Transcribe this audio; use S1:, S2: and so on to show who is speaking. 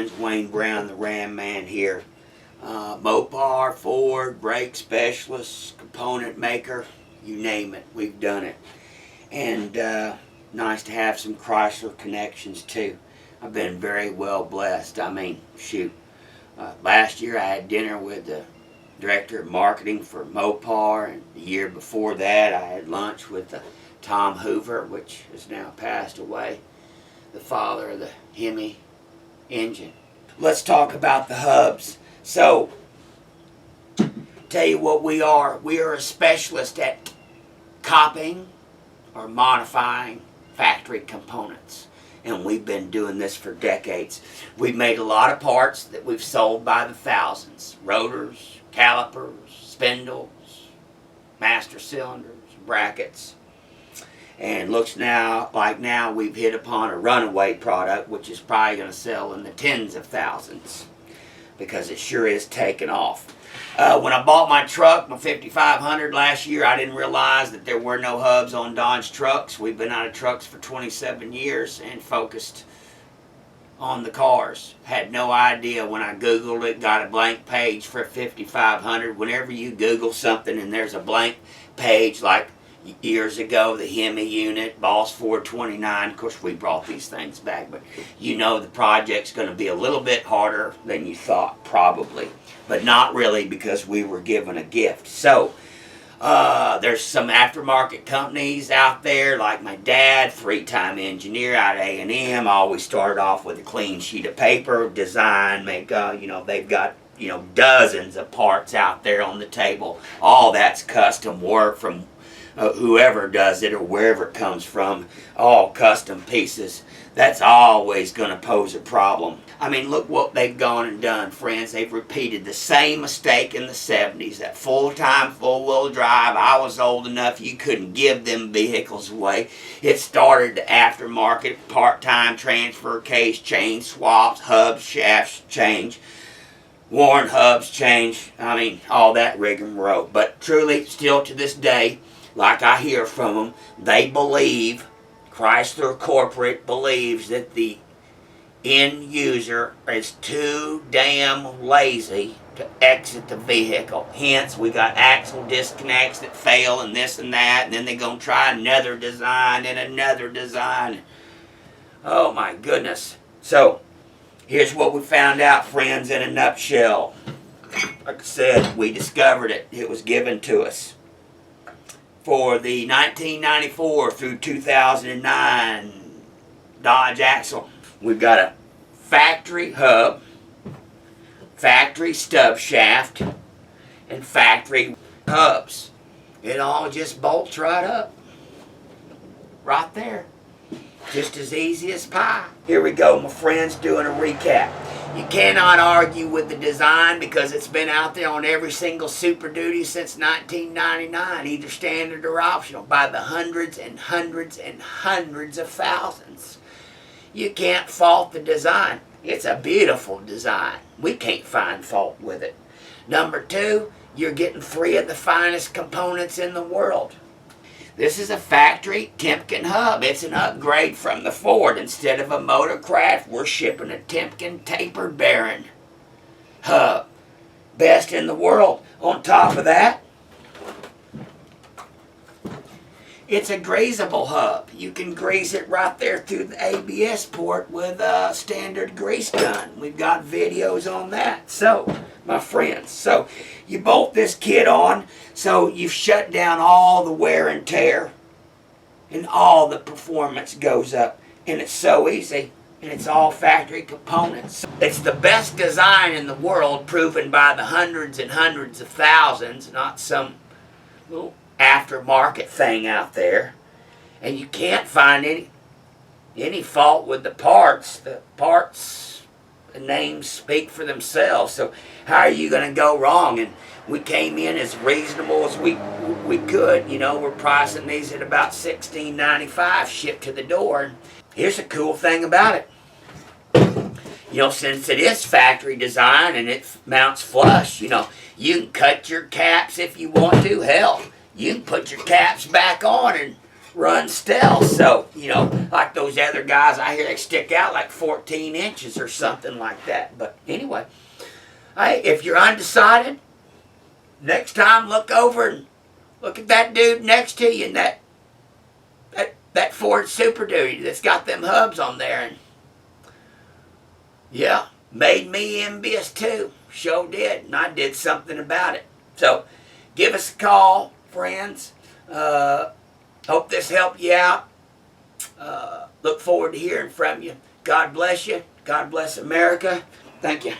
S1: friends, Wayne Brown, the Ram Man here. Mopar, Ford, brake specialist, component maker, you name it, we've done it. And nice to have some Chrysler connections too. I've been very well blessed. I mean, shoot, last year I had dinner with the director of marketing for Mopar, and the year before that I had lunch with Tom Hoover, which has now passed away, the father of the Hemi engine. Let's talk about the hubs. So, tell you what we are. We are a specialist at copying or modifying factory components. And we've been doing this for decades. We've made a lot of parts that we've sold by the thousands. Rotors, calipers, spindles, master cylinders, brackets. And looks now like we've hit upon a runaway product, which is probably going to sell in the tens of thousands, because it sure is taking off. When I bought my truck, my 5500 last year, I didn't realize that there were no hubs on Dodge trucks. We've been out of trucks for 27 years and focused on the cars. Had no idea when I Googled it, got a blank page for 5500. Whenever you Google something and there's a blank page, like years ago, the Hemi unit, Boss 429, of course we brought these things back, but you know the project's going to be a little bit harder than you thought, probably. But not really, because we were given a gift. So, there's some aftermarket companies out there, like my dad, three-time engineer out of A&M, always started off with a clean sheet of paper, design, make, they've got, dozens of parts out there on the table. All that's custom work from whoever does it or wherever it comes from, all custom pieces. That's always going to pose a problem. I mean, look what they've gone and done, friends. They've repeated the same mistake in the 70s. That full-time, full-wheel drive, I was old enough you couldn't give them vehicles away. It started the aftermarket, part-time transfer case, change swaps, hubs, shafts change, worn hubs change. I mean, all that rigmarole. But truly, still to this day, like I hear from them, they believe, Chrysler Corporate believes that the end user is too damn lazy to exit the vehicle. Hence, we got axle disconnects that fail and this and that, and then they're going to try another design and another design. Oh my goodness. So, here's what we found out, friends, in a nutshell. Like I said, we discovered it. It was given to us. For the 1994 through 2009 Dodge axle, we've got a factory hub, factory stub shaft, and factory hubs. It all just bolts right up. Right there. Just as easy as pie. Here we go, my friends, doing a recap. You cannot argue with the design because it's been out there on every single Super Duty since 1999, either standard or optional, by the hundreds and hundreds and hundreds of thousands. You can't fault the design. It's a beautiful design. We can't find fault with it. Number two, you're getting three of the finest components in the world. This is a factory Timken hub. It's an upgrade from the Ford. Instead of a Motorcraft, we're shipping a Timken tapered bearing hub. Best in the world. On top of that, it's a greasable hub. You can grease it right there through the ABS port with a standard grease gun. We've got videos on that. So, my friends, so you bolt this kit on, so you've shut down all the wear and tear, and all the performance goes up. And it's so easy, and it's all factory components. It's the best design in the world, proven by the hundreds and hundreds of thousands, not some little aftermarket thing out there. And you can't find any fault with the parts. The parts, the names speak for themselves. So how are you going to go wrong? And we came in as reasonable as we could. We're pricing these at about $16.95 shipped to the door. And here's a cool thing about it. Since it is factory design and it mounts flush, you can cut your caps if you want to. Hell, you can put your caps back on and run stealth. So, you know, like those other guys I hear, they stick out like 14 inches or something like that. But anyway, hey, if you're undecided, next time look over and look at that dude next to you in that Ford Super Duty that's got them hubs on there. And yeah, made me envious too. Sure did. And I did something about it. So give us a call, friends. Hope this helped you out. Look forward to hearing from you. God bless you. God bless America. Thank you.